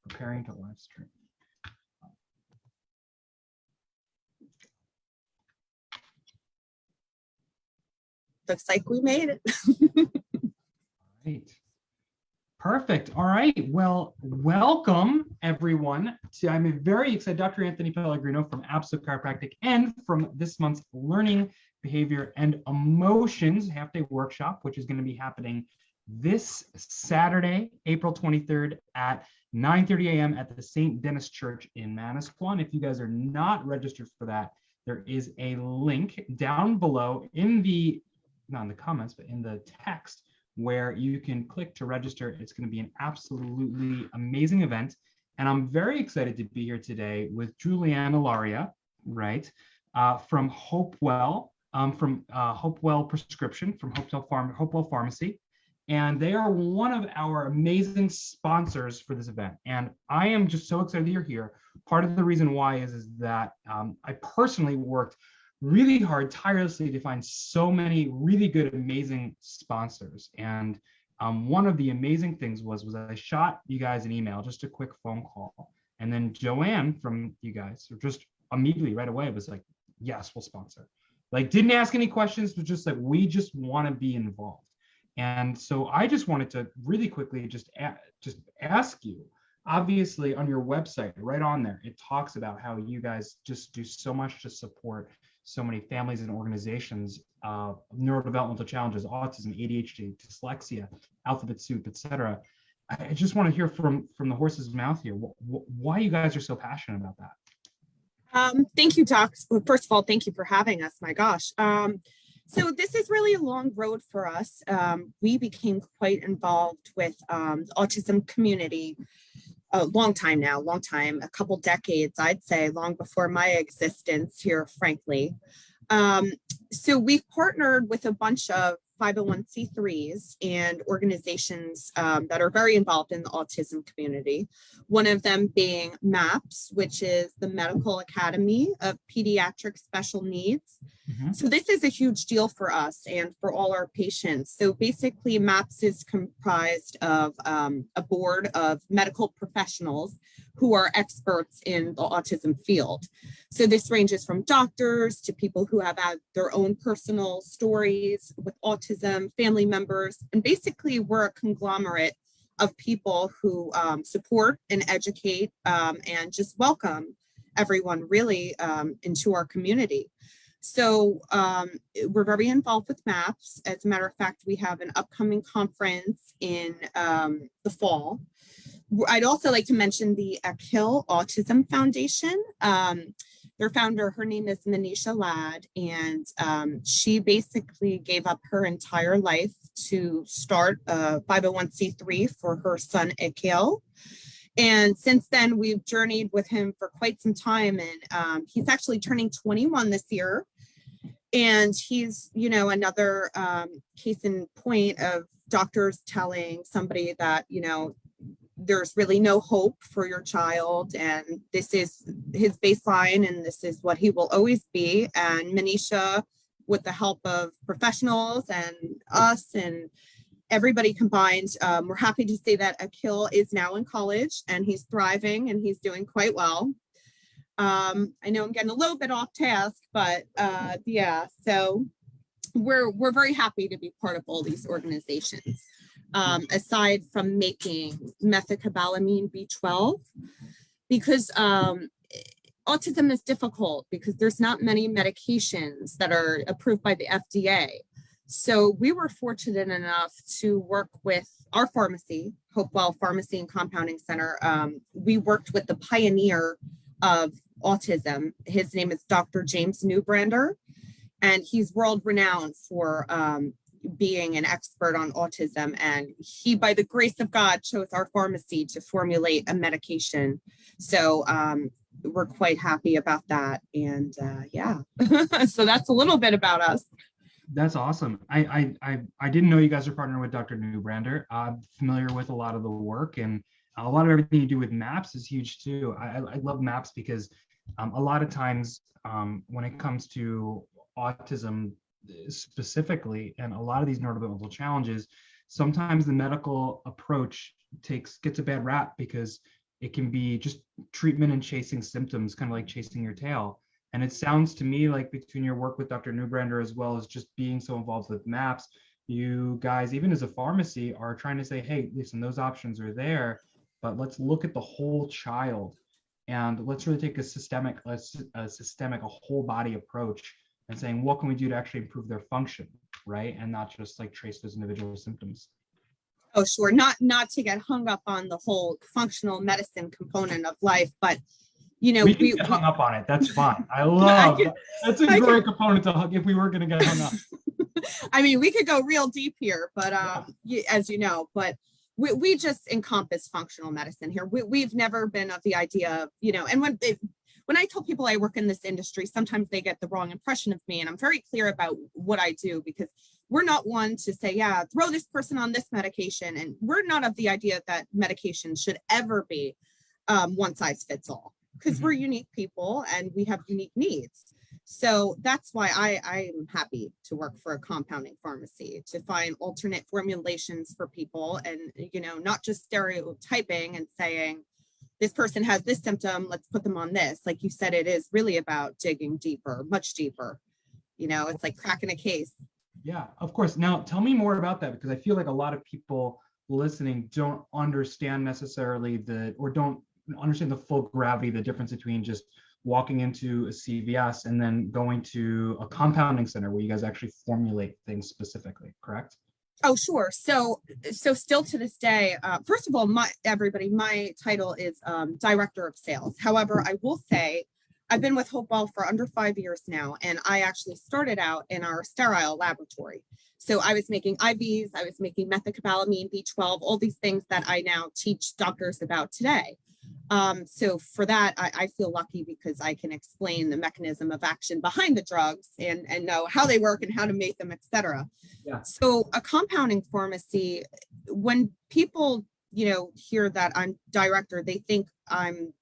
preparing to live stream. Looks like we made it. Right. Perfect. All right. Well, welcome everyone. I'm very excited. Dr. Anthony Pellegrino from Absolute Chiropractic and from this month's Learning, Behavior, and Emotions half-day workshop, which is going to be happening this Saturday, April 23rd at 9:30 a.m. at the St. Denis Church in Manasquan. If you guys are not registered for that, there is a link down below in the, not in the comments, but in the text where you can click to register. It's going to be an absolutely amazing event. And I'm very excited to be here today with Juliana Laria, right, from Hopewell, from Hopewell Prescription, from Hopewell Pharmacy. And they are one of our amazing sponsors for this event. And I am just so excited that you're here. Part of the reason why is that I personally worked really hard, tirelessly to find so many really good, amazing sponsors. And one of the amazing things was I shot you guys an email, just a quick phone call. And then Joanne from you guys just immediately right away was like, yes, we'll sponsor. Like, didn't ask any questions, but just like, we just want to be involved. And so I just wanted to really quickly just ask you, obviously on your website, right on there, it talks about how you guys just do so much to support so many families and organizations, neurodevelopmental challenges, autism, ADHD, dyslexia, alphabet soup, etc. I just want to hear from the horse's mouth here, why you guys are so passionate about that. Thank you, Doc. First of all, thank you for having us. My gosh. So this is really a long road for us. We became quite involved with the autism community a long time, a couple decades, I'd say, long before my existence here, frankly. So we've partnered with a bunch of 501c3s and organizations that are very involved in the autism community. One of them being MAPS, which is the Medical Academy of Pediatric Special Needs. Mm-hmm. So this is a huge deal for us and for all our patients. So basically MAPS is comprised of a board of medical professionals who are experts in the autism field. So this ranges from doctors to people who have had their own personal stories with autism, family members, and basically we're a conglomerate of people who support and educate and just welcome everyone really into our community. So we're very involved with MAPS. As a matter of fact, we have an upcoming conference in the fall. I'd also like to mention the Akil Autism Foundation. Their founder, her name is Manisha Ladd, and she basically gave up her entire life to start a 501c3 for her son, Akil. And since then, we've journeyed with him for quite some time, and he's actually turning 21 this year. And he's, you know, another case in point of doctors telling somebody that, you know, there's really no hope for your child, and this is his baseline, and this is what he will always be. And Manisha, with the help of professionals and us and everybody combined, we're happy to say that Akil is now in college and he's thriving and he's doing quite well. I know I'm getting a little bit off task, but yeah, so we're very happy to be part of all these organizations. Aside from making methylcobalamin B12, because autism is difficult because there's not many medications that are approved by the FDA. So we were fortunate enough to work with our pharmacy, Hopewell Pharmacy and Compounding Center. We worked with the pioneer of autism. His name is Dr. James Newbrander, and he's world renowned for being an expert on autism, and he, by the grace of God, chose our pharmacy to formulate a medication. So we're quite happy about that. And yeah, so that's a little bit about us. That's awesome. I didn't know you guys are partnering with Dr. Newbrander. I'm familiar with a lot of the work, and a lot of everything you do with MAPS is huge too. I love MAPS because a lot of times when it comes to autism specifically, and a lot of these neurodevelopmental challenges, sometimes the medical approach gets a bad rap because It can be just treatment and chasing symptoms, kind of like chasing your tail. And it sounds to me like between your work with Dr. Newbrander as well as just being so involved with MAPS, you guys, even as a pharmacy, are trying to say, hey, listen, those options are there, but let's look at the whole child and let's really take a whole body approach and saying, what can we do to actually improve their function, right? And not just like trace those individual symptoms. Oh, sure. Not to get hung up on the whole functional medicine component of life, but we can get hung up on it. That's fine. That's a great component to hug if we were going to get hung up. I mean, we could go real deep here, but as you know, but we just encompass functional medicine here. We've never been of the idea of, and when I tell people I work in this industry, sometimes they get the wrong impression of me, and I'm very clear about what I do, because we're not one to say, yeah, throw this person on this medication. And we're not of the idea that medication should ever be one size fits all, because we're unique people and we have unique needs. So that's why I'm happy to work for a compounding pharmacy, to find alternate formulations for people, and, not just stereotyping and saying, this person has this symptom, let's put them on this. Like you said, it is really about digging deeper, much deeper. It's like cracking a case. Yeah, of course. Now, tell me more about that, because I feel like a lot of people listening don't understand necessarily or don't understand the full gravity, the difference between just walking into a CVS and then going to a compounding center where you guys actually formulate things specifically, correct? Oh, sure. So still to this day, first of all, my title is Director of Sales. However, I will say I've been with Hopewell for under 5 years now, and I actually started out in our sterile laboratory. So I was making IVs, I was making methylcobalamin, B12, all these things that I now teach doctors about today. So for that, I feel lucky because I can explain the mechanism of action behind the drugs and know how they work and how to make them, et cetera. Yeah. So a compounding pharmacy, when people, hear that I'm director, they think I'm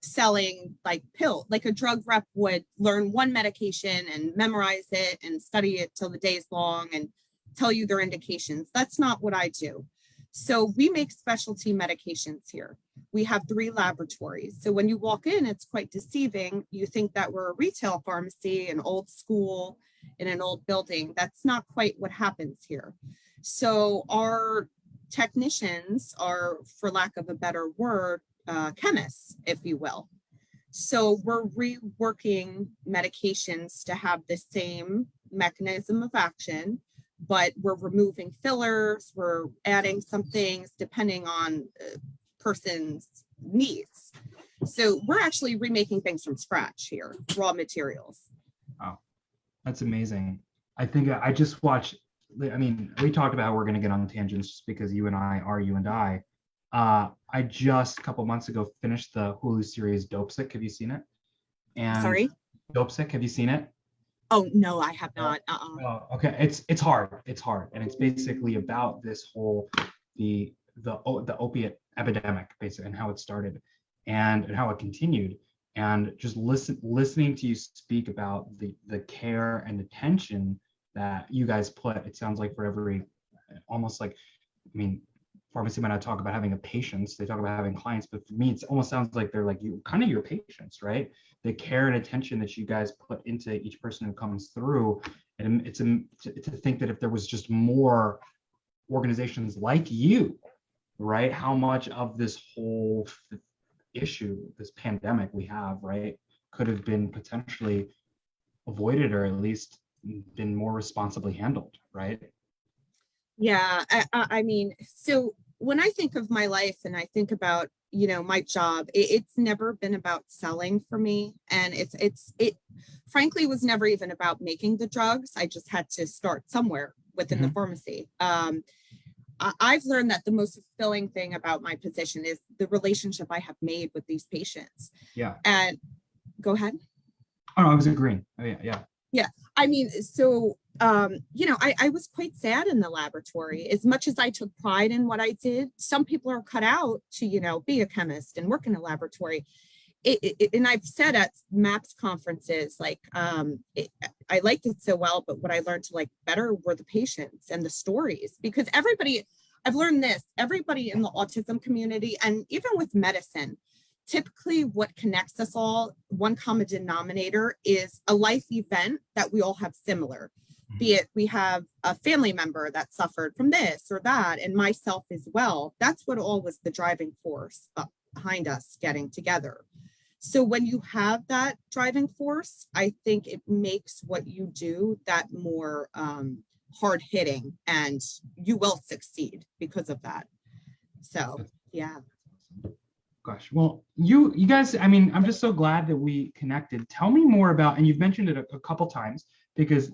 selling like like a drug rep would learn one medication and memorize it and study it till the day is long and tell you their indications. That's not what I do. So we make specialty medications here. We have 3 laboratories. So when you walk in, it's quite deceiving. You think that we're a retail pharmacy, an old school in an old building. That's not quite what happens here. So our technicians are, for lack of a better word, chemists, if you will. So we're reworking medications to have the same mechanism of action, but we're removing fillers, we're adding some things depending on person's needs. So we're actually remaking things from scratch here, raw materials. Wow, that's amazing. I think I just watched, we talked about how we're going to get on tangents just because you and I are you and I. I just a couple months ago finished the Hulu series Dopesick. Have you seen it? And Sorry? Dopesick, have you seen it? Oh, no, I have not. Oh, okay. It's hard. And it's basically about this whole, the opiate epidemic, basically, and how it started and how it continued. And just listening to you speak about the care and attention that you guys put, it sounds like for every, almost like, pharmacy might not talk about having a patients, they talk about having clients, but for me, it almost sounds like they're like you, kind of your patients, right? The care and attention that you guys put into each person who comes through. And it's to think that if there was just more organizations like you, right, how much of this whole issue, this pandemic we have, right, could have been potentially avoided or at least been more responsibly handled, right? Yeah, so when I think of my life and I think about, my job, it's never been about selling for me. And it frankly was never even about making the drugs. I just had to start somewhere within the pharmacy. I've learned that the most fulfilling thing about my position is the relationship I have made with these patients. Yeah. And go ahead. Oh, no, I was agreeing. Oh, yeah. Yeah. I was quite sad in the laboratory. As much as I took pride in what I did, some people are cut out to, be a chemist and work in a laboratory. And I've said at MAPS conferences, I liked it so well, but what I learned to like better were the patients and the stories, because everybody, I've learned this, everybody in the autism community, and even with medicine, typically what connects us all, one common denominator, is a life event that we all have similar. Be it we have a family member that suffered from this or that, and myself as well. That's what all was the driving force behind us getting together. So when you have that driving force, I think it makes what you do that more hard hitting, and you will succeed because of that. So, yeah. Gosh, well, you guys, I mean, I'm just so glad that we connected. Tell me more about, and you've mentioned it a couple times, because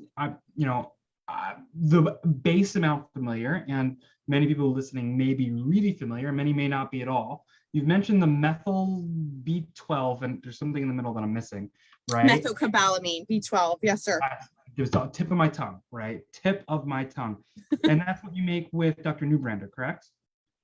the base amount familiar, and many people listening may be really familiar, many may not be at all. You've mentioned the methyl B12, and there's something in the middle that I'm missing, right? Methylcobalamin, B12, yes, sir. It was the tip of my tongue, right? Tip of my tongue. And that's what you make with Dr. Newbrander, correct?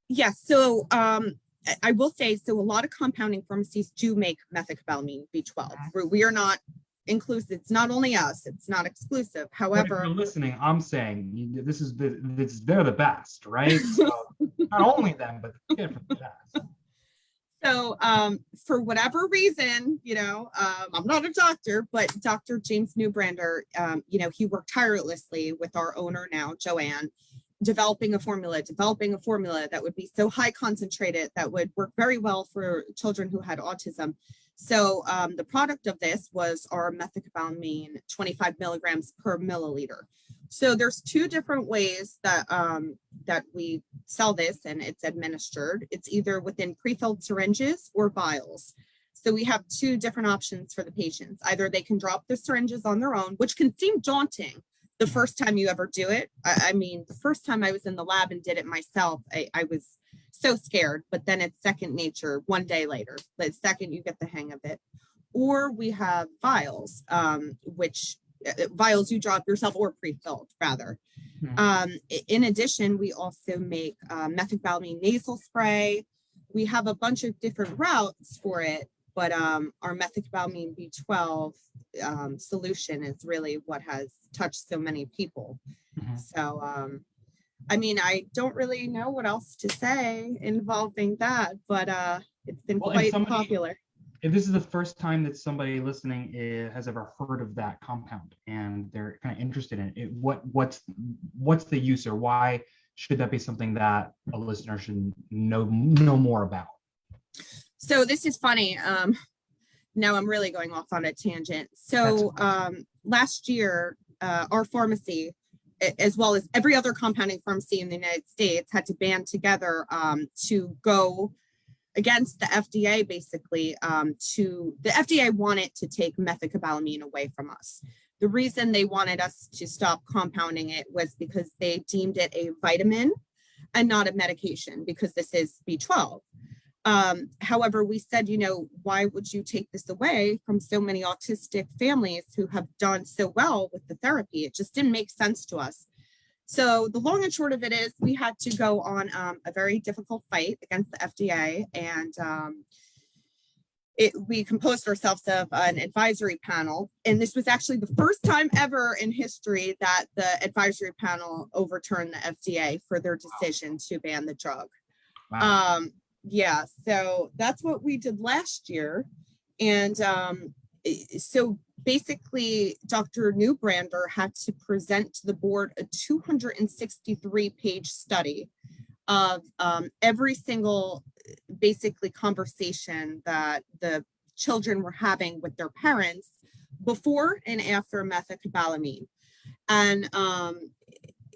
Yes, so I will say, so a lot of compounding pharmacies do make methylcobalamin B12. We are not inclusive. It's not only us. It's not exclusive. However, if you're listening, I'm saying they're the best, right? So not only them, but they're the best. So for whatever reason, I'm not a doctor, but Dr. James Newbrander, he worked tirelessly with our owner now, Joanne, developing a formula that would be so high concentrated that would work very well for children who had autism. So the product of this was our methylcobalamin 25 milligrams per milliliter. So there's two different ways that that we sell this, and it's administered. It's either within pre-filled syringes or vials. So we have two different options for the patients. Either they can drop the syringes on their own, which can seem daunting the first time you ever do it. I mean, the first time I was in the lab and did it myself, I was so scared, but then it's second nature one day later. The second you get the hang of it. Or we have vials, which vials you drop yourself, or pre-filled rather. In addition, we also make methylcobalamin nasal spray. We have a bunch of different routes for it, but our methylcobalamin B12 solution is really what has touched so many people. So, I mean, I don't really know what else to say involving that, but it's been quite popular. If this is the first time that somebody listening has ever heard of that compound and they're kind of interested in it, what's the use, or why should that be something that a listener should know more about? So this is funny. Now I'm really going off on a tangent. So last year, our pharmacy, as well as every other compounding pharmacy in the United States, had to band together to go against the FDA, basically. The FDA wanted to take methylcobalamin away from us. The reason they wanted us to stop compounding it was because they deemed it a vitamin and not a medication, because this is B12. However, we said, why would you take this away from so many autistic families who have done so well with the therapy? It just didn't make sense to us. So the long and short of it is, we had to go on a very difficult fight against the FDA, and we composed ourselves of an advisory panel. And this was actually the first time ever in history that the advisory panel overturned the FDA for their decision to ban the drug. Wow. Yeah, so that's what we did last year. And so basically, Dr. Newbrander had to present to the board a 263-page study of every single basically conversation that the children were having with their parents before and after methylcobalamin. And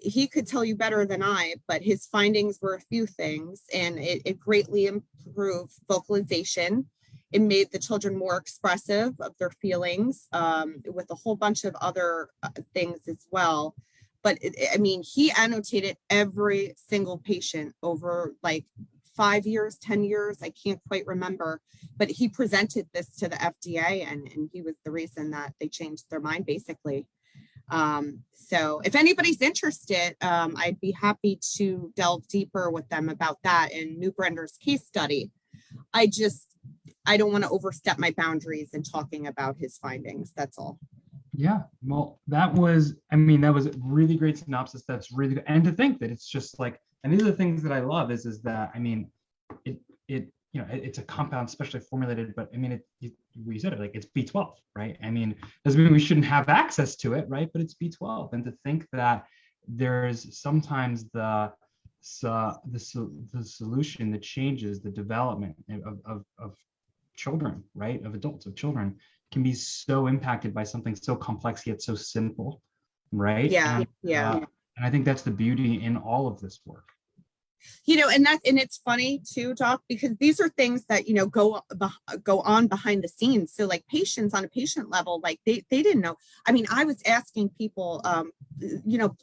he could tell you better than I, but his findings were a few things, and it greatly improved vocalization. It made the children more expressive of their feelings, with a whole bunch of other things as well. But he annotated every single patient over like 5 years, 10 years, I can't quite remember, but he presented this to the FDA, and he was the reason that they changed their mind, basically. So if anybody's interested, I'd be happy to delve deeper with them about that in Newbrander's case study. I don't want to overstep my boundaries in talking about his findings. That's all. Yeah, well, that was a really great synopsis. That's really good. And to think that it's just like And these are the things that I love is that, I mean, it's a compound specially formulated, but I mean, we said it, like it's B12, right? I mean, doesn't mean we shouldn't have access to it, right? But it's B12. And to think that there's sometimes the solution that changes the development of children, right? Of adults, of children, can be so impacted by something so complex yet so simple, right? Yeah, And, yeah. and I think that's the beauty in all of this work. And it's funny too, Doc, because these are things that go on behind the scenes. So like patients on a patient level, like they didn't know. I mean, I was asking people,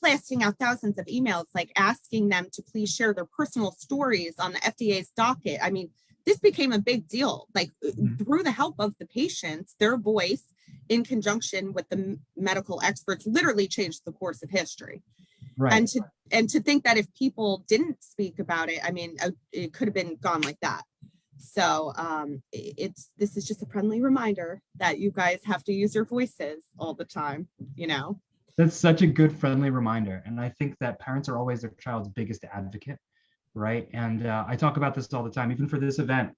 blasting out thousands of emails, like asking them to please share their personal stories on the FDA's docket. I mean, this became a big deal, like through the help of the patients, their voice in conjunction with the medical experts literally changed the course of history. Right. And to think that if people didn't speak about it, I mean, it could have been gone like that. So this is just a friendly reminder that you guys have to use your voices all the time, That's such a good friendly reminder. And I think that parents are always their child's biggest advocate, right? And I talk about this all the time, even for this event.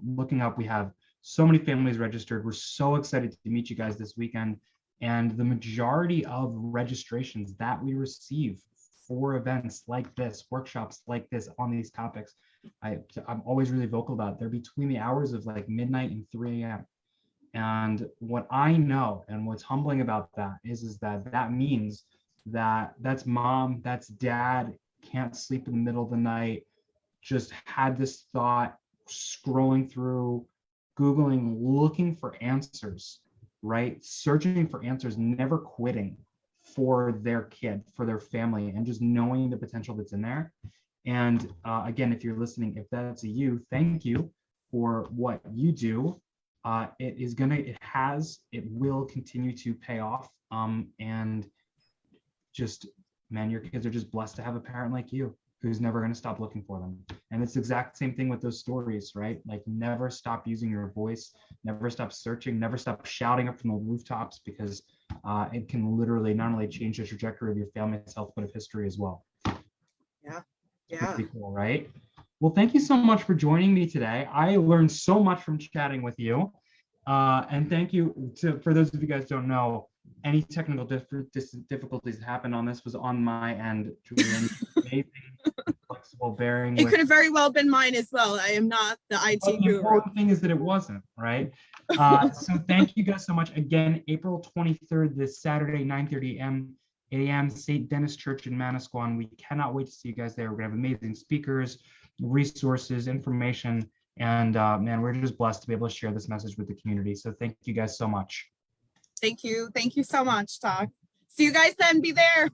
Looking up, we have so many families registered. We're so excited to meet you guys this weekend. And the majority of registrations that we receive for events like this, workshops like this on these topics, I'm always really vocal about it. They're between the hours of like midnight and 3 a.m. And what I know and what's humbling about that is that means that's mom, that's dad, can't sleep in the middle of the night, just had this thought, scrolling through, Googling, looking for answers, right? Searching for answers, never quitting for their kid, for their family, and just knowing the potential that's in there. And again, if you're listening, if that's you, thank you for what you do. It will continue to pay off. And just, man, your kids are just blessed to have a parent like you who's never going to stop looking for them. And it's the exact same thing with those stories, right? Like never stop using your voice, never stop searching, never stop shouting up from the rooftops, because it can literally not only change the trajectory of your family's health, but of history as well. Yeah. Pretty cool, right? Well, thank you so much for joining me today. I learned so much from chatting with you. And thank you for those of you guys who don't know, any technical difficulties that happened on this was on my end. Julian, amazing, flexible, bearing. It could have very well been mine as well. I am not the IT guru. The important thing is that it wasn't, right? So thank you guys so much. Again, April 23rd, this Saturday, 9:30 a.m., St. Denis Church in Manasquan. We cannot wait to see you guys there. We're gonna have amazing speakers, resources, information, and man, we're just blessed to be able to share this message with the community. So thank you guys so much. Thank you so much, Doc. See you guys then. Be there.